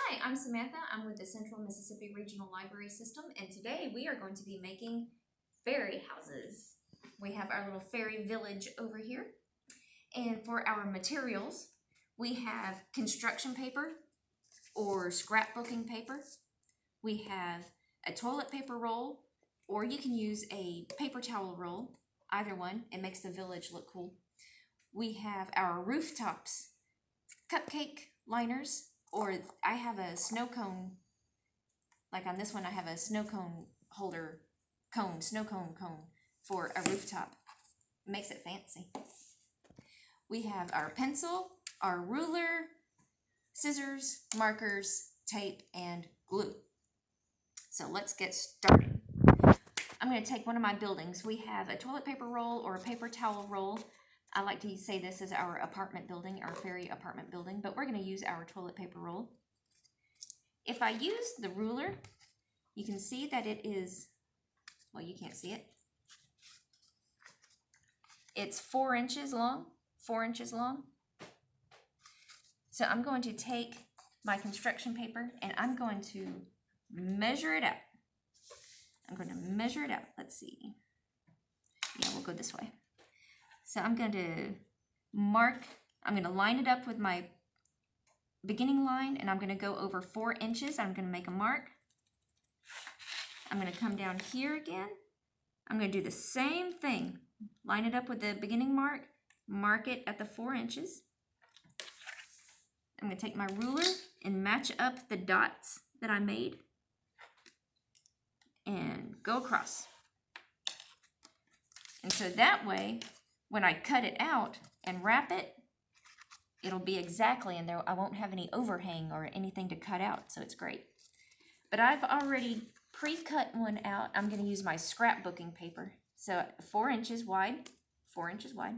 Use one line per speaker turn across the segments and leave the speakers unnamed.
Hi, I'm Samantha. I'm with the Central Mississippi Regional Library System, and today we are going to be making fairy houses. We have our little fairy village over here, and for our materials, we have construction paper or scrapbooking paper. We have a toilet paper roll, or you can use a paper towel roll, either one. It makes the village look cool. We have our rooftops, cupcake liners, or I have a snow cone, like on this one I have a snow cone holder snow cone for a rooftop. It makes it fancy. We have our pencil, our ruler, scissors, markers, tape, and glue. So let's get started. I'm going to take one of my buildings. We have a toilet paper roll or a paper towel roll. I like to say this is our apartment building, our fairy apartment building, but we're going to use our toilet paper roll. If I use the ruler, you can see that it is, well, you can't see it. It's 4 inches long, 4 inches long. So I'm going to take my construction paper and I'm going to measure it out. I'm going to measure it out. Let's see. Yeah, we'll go this way. So I'm going to I'm going to line it up with my beginning line, and I'm going to go over 4 inches. I'm going to make a mark. I'm going to come down here again. I'm going to do the same thing. Line it up with the beginning mark it at the 4 inches. I'm going to take my ruler and match up the dots that I made and go across. And so that way, when I cut it out and wrap it, it'll be exactly in there. I won't have any overhang or anything to cut out, so it's great. But I've already pre-cut one out. I'm going to use my scrapbooking paper. So 4 inches wide, 4 inches wide.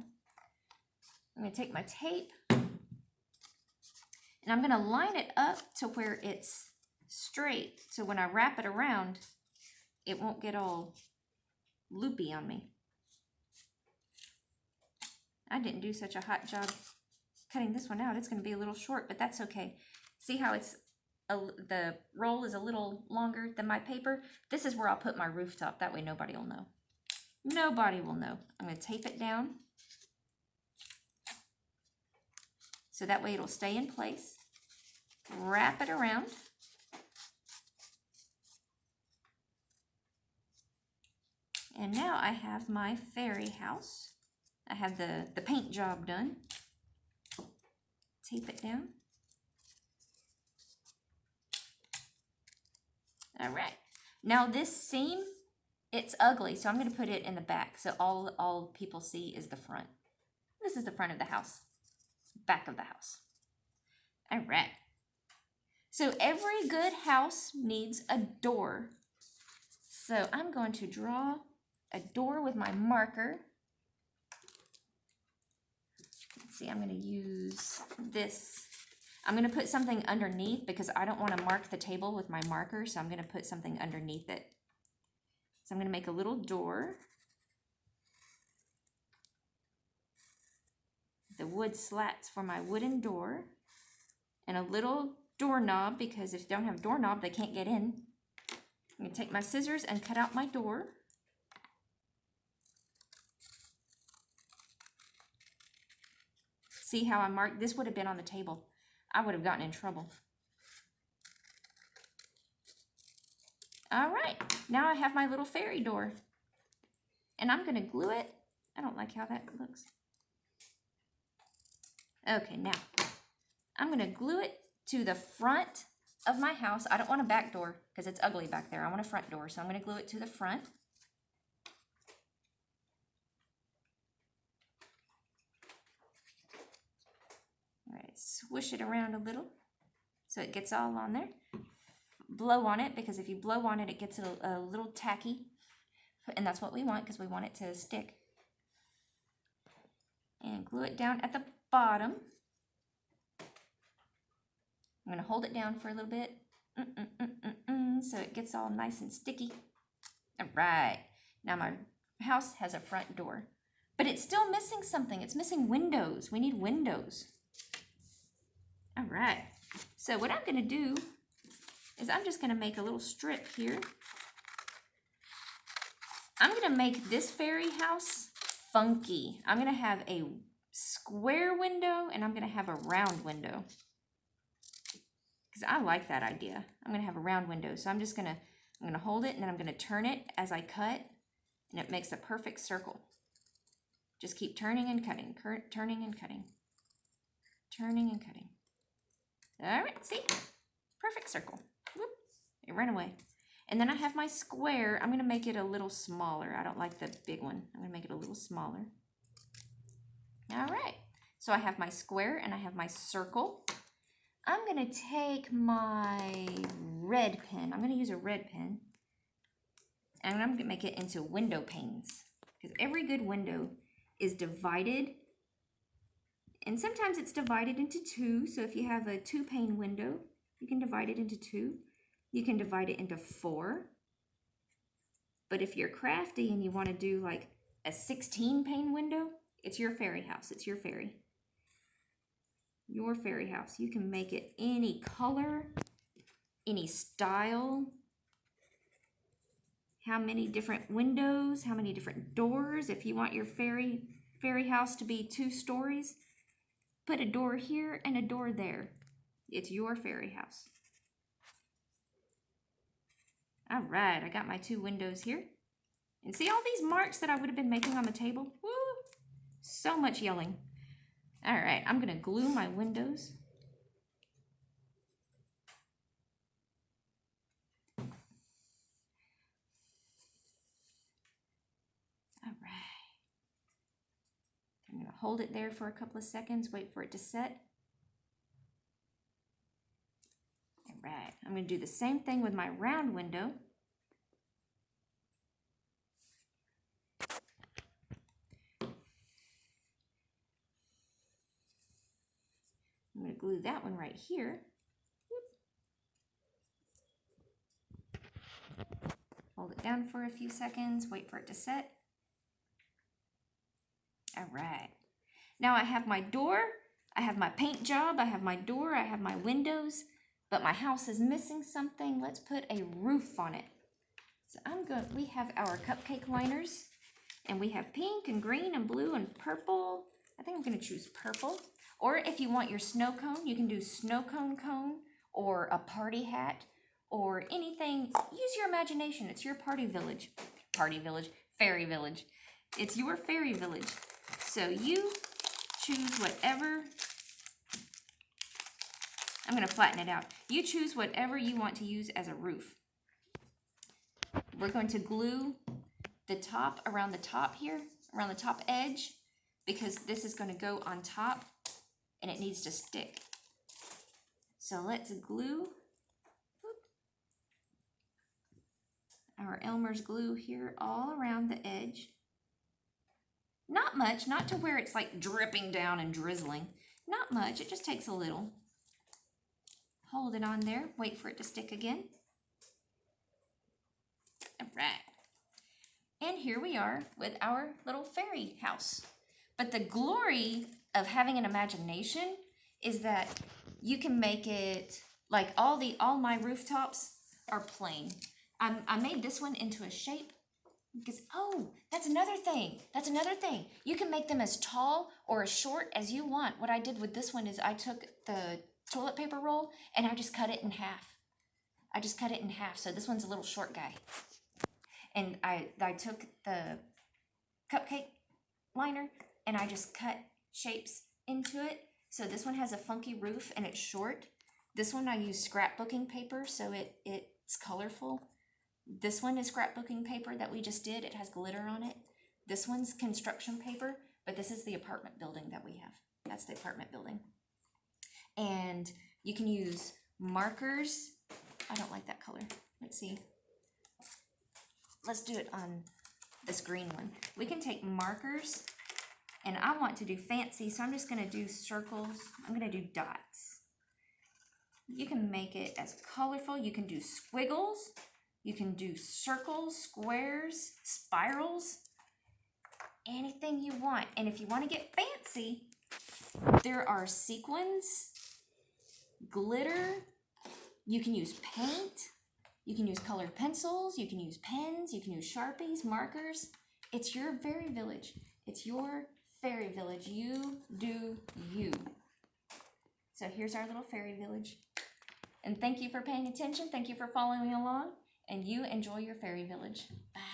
I'm going to take my tape and I'm going to line it up to where it's straight. So when I wrap it around, it won't get all loopy on me. I didn't do such a hot job cutting this one out. It's going to be a little short, but that's okay. See how the roll is a little longer than my paper? This is where I'll put my rooftop. That way nobody will know. Nobody will know. I'm going to tape it down so that way it'll stay in place. Wrap it around. And now I have my fairy house. I have the paint job done. Tape it down. All right. Now this seam, it's ugly, so I'm going to put it in the back so all people see is the front. This is the front of the house, back of the house. All right. So every good house needs a door. So I'm going to draw a door with my marker. See, I'm going to use this. I'm going to put something underneath because I don't want to mark the table with my marker, so I'm going to put something underneath it. So I'm going to make a little door. The wood slats for my wooden door. And a little doorknob, because if you don't have a doorknob, they can't get in. I'm going to take my scissors and cut out my door. See how I marked? This would have been on the table. I would have gotten in trouble. All right, now I have my little fairy door. And I'm going to glue it. I don't like how that looks. Okay, now I'm going to glue it to the front of my house. I don't want a back door because it's ugly back there. I want a front door, so I'm going to glue it to the front. All right, swish it around a little so it gets all on there. Blow on it, because if you blow on it, it gets a little tacky. And that's what we want, because we want it to stick. And glue it down at the bottom. I'm going to hold it down for a little bit. So it gets all nice and sticky. All right. Now my house has a front door. But it's still missing something. It's missing windows. We need windows. All right. So what I'm going to do is I'm just gonna make a little strip here. I'm gonna make this fairy house funky. I'm gonna have a square window and I'm gonna have a round window. Because I like that idea. I'm gonna have a round window. So I'm gonna hold it and then I'm gonna turn it as I cut, and it makes a perfect circle. Just keep turning and cutting, turning and cutting, turning and cutting. All right, see? Perfect circle. Whoop, it ran away. And then I have my square. I'm gonna make it a little smaller. I don't like the big one. I'm gonna make it a little smaller. All right, so I have my square and I have my circle. I'm gonna take my red pen. I'm gonna use a red pen. And I'm gonna make it into window panes. Because every good window is divided. And sometimes it's divided into two. So if you have a 2-pane window, you can divide it into 2. You can divide it into 4. But if you're crafty and you want to do like a 16-pane window, it's your fairy house. It's your fairy. Your fairy house. You can make it any color, any style, how many different windows, how many different doors. If you want your fairy house to be 2 stories, put a door here and a door there. It's your fairy house. All right, I got my 2 windows here. And see all these marks that I would have been making on the table? Woo! So much yelling. All right, I'm gonna glue my windows. All right. I'm gonna hold it there for a couple of seconds, wait for it to set. All right, I'm gonna do the same thing with my round window. I'm going to glue that one right here. Hold it down for a few seconds, wait for it to set. All right. Now I have my door, I have my paint job, I have my door, I have my windows, but my house is missing something. Let's put a roof on it. So we have our cupcake liners, and we have pink and green and blue and purple. I think I'm going to choose purple. Or if you want your snow cone, you can do snow cone or a party hat or anything. Use your imagination. It's your party village. Fairy village. It's your fairy village. So you choose whatever. I'm going to flatten it out. You choose whatever you want to use as a roof. We're going to glue the top around the top here, around the top edge, because this is going to go on top and it needs to stick. So let's glue our Elmer's glue here all around the edge. Not much, not to where it's like dripping down and drizzling. Not much, it just takes a little. Hold it on there, wait for it to stick again. All right. And here we are with our little fairy house. But the glory of having an imagination is that you can make it like all my rooftops are plain. I made this one into a shape because, oh, that's another thing. You can make them as tall or as short as you want. What I did with this one is I took the toilet paper roll and I just cut it in half. So this one's a little short guy. And I took the cupcake liner and I just cut shapes into it. So this one has a funky roof and it's short. This one I use scrapbooking paper so it's colorful. This one is scrapbooking paper that we just did. It has glitter on it. This one's construction paper, but this is the apartment building that we have. That's the apartment building. And you can use markers. I don't like that color. Let's see. Let's do it on this green one. We can take markers, and I want to do fancy, so I'm just going to do circles. I'm going to do dots. You can make it as colorful. You can do squiggles. You can do circles, squares, spirals, anything you want. And if you want to get fancy, there are sequins, glitter, You can use paint, you can use colored pencils, you can use pens, you can use Sharpies, markers. It's your fairy village. It's your fairy village. You do you. So here's our little fairy village. And thank you for paying attention. Thank you for following along. And you enjoy your fairy village. Bye.